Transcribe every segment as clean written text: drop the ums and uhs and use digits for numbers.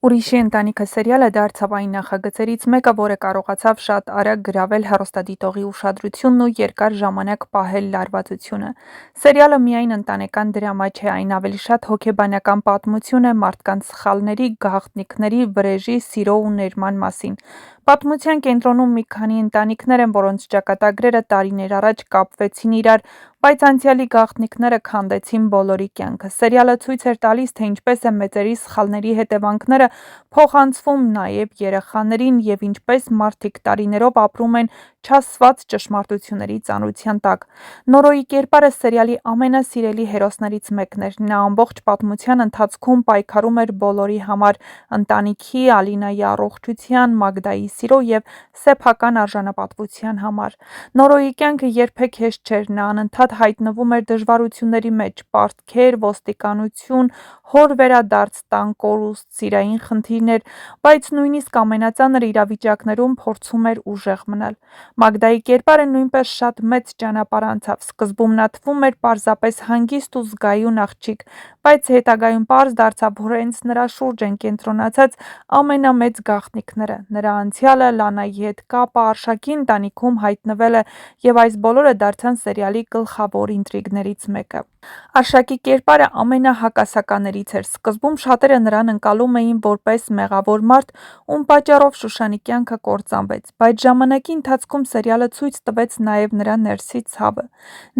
Ուրիշի ընտանիքը սերիալը դարձավ այն նախագծերից մեկը, որը կարողացավ շատ արագ գրավել հեռուստադիտողի ուշադրությունն ու երկար ժամանակ պահել լարվածությունը։ Սերիալը միայն ընտանեկան դրամա չէ, այն ավելի շատ հոգեբանական պատմություն է մարդկանց սխալների, գաղտնիքների, վրեժի, սիրո ու ներման մասին։ Պատմության կենտրոնում մի քանի ընտանիքներ են, որոնց ճակատագրերը տարիներ առաջ կապվեցին իրար, բայց անցյալի գաղտնիքները քանդեցին բոլորի կյանքը։ Սերիալը ցույց էր տալիս, թե ինչպես է մեծերի սխալների հետևանքները փոխանցվում նաև երեխաներին և ինչպես մարդիկ տարիներով ապրում են չասված ճշմարտությունների ծանրության տակ։ Նորոյի կերպարը սերիալի ամենասիրելի հերոսներից մեկն էր։ Նա ամբողջ պատմության ընթացքում պայքարում էր բոլորի համար՝ ընտանիքի, Ալինայի առողջության, Մագդայի սիրո և սեփական արժանապատվության համար։ Նորոյի կյանքը երբեք հեշտ չէր, նա անընդհատ հայտնվում էր դժվարությունների մեջ՝ պարտքեր, ոստիկանություն, հոր վերադարձ, տան կորուստ, սիրային խնդիրներ, բայց նույնիսկ ամենածանր իրավիճակներում փորձում էր ուժեղ մնալ։ Մագդայի կերպարը նույնպես շատ մեծ ճանապարհ անցավ։ Սկզբում նա թվում էր պարզապես հանգիստ ու զգայուն աղջիկ, բայց հետագայում պարզ դարձավ, որ հենց նրա շուրջ են կենտրոնացած ամենամեծ գաղտնիքները՝ նրա անցյալը, Լանայի հետ կապը, Արշակի ընտանիքում հայտնվելը, և այս բոլորը դարձան սերիալի գլխավոր ինտրիգներից մեկը։ Արշակի կերպարը ամենահակասականներից էր։ Սկզբում շատերը նրան ընկալում էին որպես մեղավոր մարդ, ում պատճառով Շուշանի կյանքը կործանվեց, բայց ժամանակի ընթացքում սերիալը ցույց տվեց նաև նրա ներսի ցավը։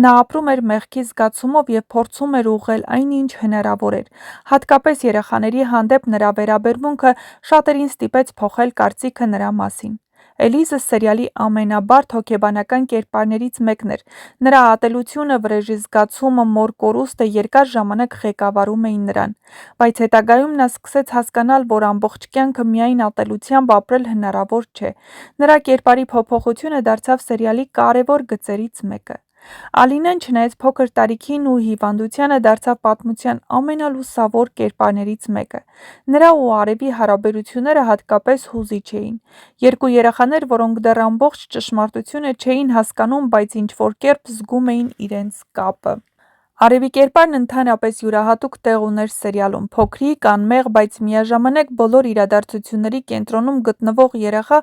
Նա ապրում էր մեղքի զգացումով և փորձում էր ուղղել այն, ինչ հնարավոր էր։ Հատկապես երեխաների հանդեպ նրա վերաբերմունքը շատերին ստիպեց փոխել կարծիքը նրա մասին։ Էլիզը սերիալի ամենաբարդ հոգեբանական կերպարներից մեկն էր։ Նրա ատելությունը, վրեժի զգացումը, մոր կորուստը երկար ժամանակ ղեկավարում էին նրան։ Բայց հետագայում նա սկսեց հասկանալ, որ ամբողջ կյանքը միայն ատելությամբ ապրել հնարավոր չէ։ Նրա կերպարի փոփոխությունը դարձավ սերիալի կարևոր գծերից մեկը։ Ալինան, չնայած փոքր տարիքին ու հիվանդությանը, դարձավ պատմության ամենալուսավոր կերպարներից մեկը։ Նրա ու Արևի հարաբերությունները հատկապես հուզիչ էին։ Երկու երեխաներ, որոնք դեռ ամբողջ ճշմարտությունը չէին հասկանում, բայց ինչ-որ կերպ զգում էին իրենց կապը։ Արևի կերպարն ընդհանրապես յուրահատուկ տեղ ուներ սերիալում։ Փոքրիկ, անմեղ, բայց միաժամանակ բոլոր իրադարձությունների կենտրոնում գտնվող երեխա,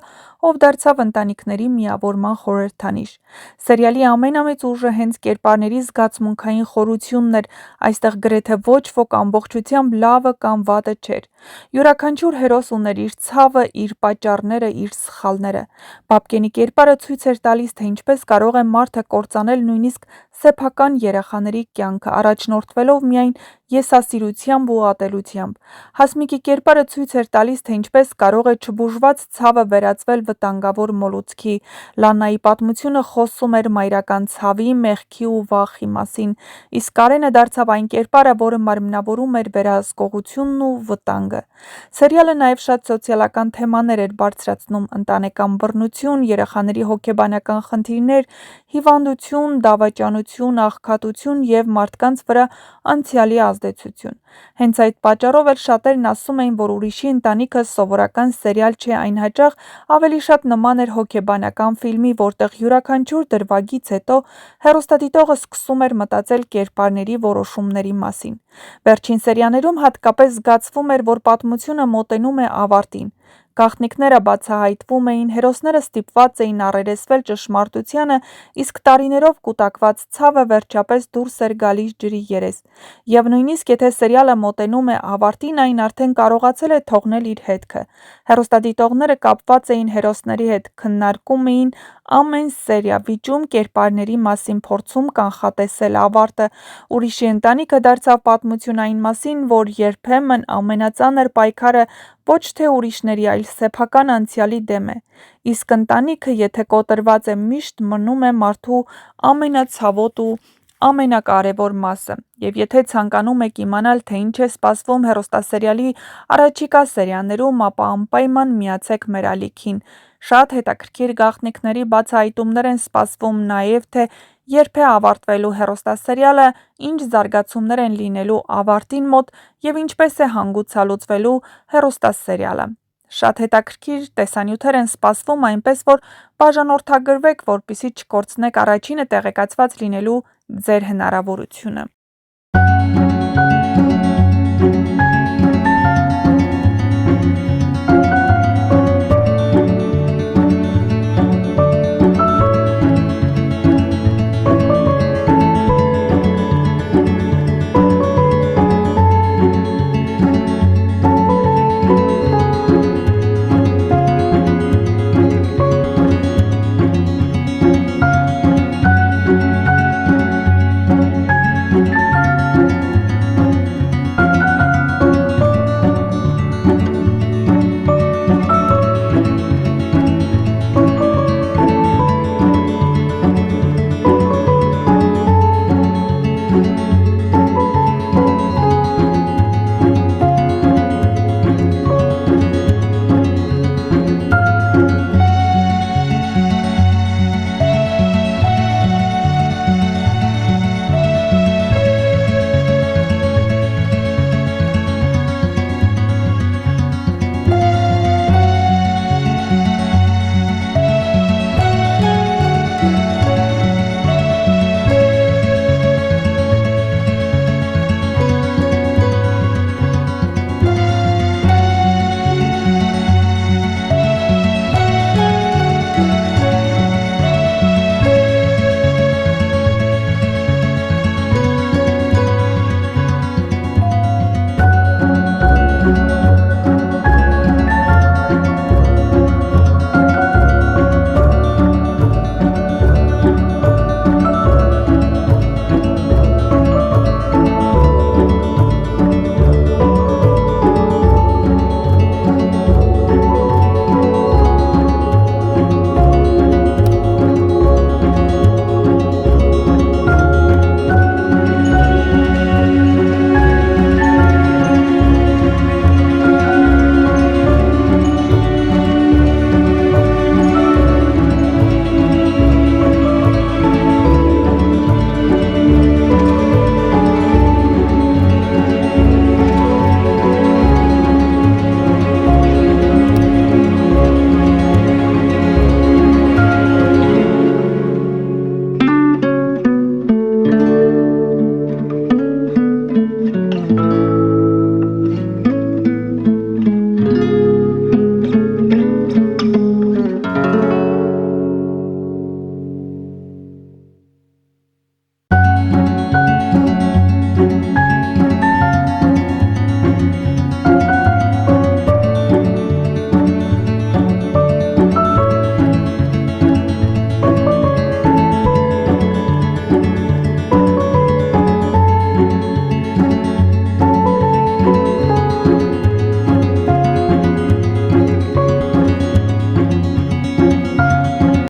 ով դարձավ ընտանիքների միավորման խորհրդանիշ։ Սերիալի ամենամեծ ուժը հենց կերպարների զգացմունքային խորությունն էր։ Այստեղ գրեթե ոչ ոք ամբողջությամբ լավը կամ վատը չէր։ Յուրաքանչյուր հերոս ուներ իր ցավը, իր պատճառները, իր սխալները։ Բաբկենի կերպարը ցույց էր տալիս, թե ինչպես կարող է մարդը կործանել նույնիսկ սեփական երեխաների կյանքը՝ առաջնորդվելով միայն եսասիրությամբ ու ատելությամբ։ Հասմիկի կերպարը ցույց էր տալիս, թե ինչպես կարող է չբուժված ցավը վերածվել վտանգավոր մոլուցքի։ Լանայի պատմությունը խոսում էր մայրական ցավի, մեղքի ու վախի մասին, իսկ Կարենը դարձավ այն կերպարը, որը մարմնավորում էր վերահսկողությունն ու վտանգը։ Սերիալը նաև շատ սոցիալական թեմաներ էր բարձրացնում՝ ընտանեկան բռնություն, երեխաների հոգեբանական խնդիրներ, հիվանդություն, դավաճանություն, աղքատություն և մարդկանց վրա անցյալի ազդեցություն։ Հենց այդ պատճառով էլ շատերն ասում էին, որ Ուրիշի ընտանիքը սովորական սերիալ չէ, այն հաճախ ավելի շատ նման էր հոգեբանական ֆիլմի, որտեղ յուրաքանչյուր դրվագից հետո հեռուստադիտողը սկսում էր մտածել կերպարների որոշումների մասին։ Վերջին սերիաներում հատկապես զգացվում էր, որ պատմությունը մոտենում է ավարտին։ Գաղտնիքները բացահայտվում էին, հերոսները ստիպված էին առերեսվել ճշմարտությանը, իսկ տարիներով կուտակված ցավը վերջապես դուրս էր գալիս ջրի երես։ Եվ նույնիսկ եթե սերիալը մոտենում է ավարտին, այն արդեն կարողացել է թողնել իր հետքը։ Հեռուստադիտողները կապված էին հերոսների հետ, քննարկում էին ամեն սերիա, վիճում կերպարների մասին, փորձում կանխատեսել ավարտը։ Ուրիշի ընտանիքը դարձավ պատմություն այն մասին, որ երբեմն ամենածանր պայքարը ոչ թե ուրիշների, այլ սեփական անցյալի դեմ է։ Իսկ ընտանիքը, եթե կոտրված է, միշտ մնում է մարդու ամենացավոտ ու ամենակարևոր մասը։ Եվ եթե ցանկանում եք իմանալ, թե ինչ է սպասվում հեռուստասերիալի առաջիկա սերիաներում, ապա անպայման միացեք մեր ալիքին։ Շատ հետաքրքիր գաղտնիքների բացահայտումներ են սպասվում, նաև թե երբ է ավարտվելու հեռուստասերիալը, ինչ զարգացումներ են լինելու ավարտին մոտ և ինչպես է հանգուցալուծվելու հեռուստասերիալը։ Շատ հետաքրքիր տեսանյութեր են սպասվում, այնպես որ բաժանորդագրվեք, որպեսզի չկորցնեք առաջինը տեղեկացված լինելու ձեր հնարավորությունը։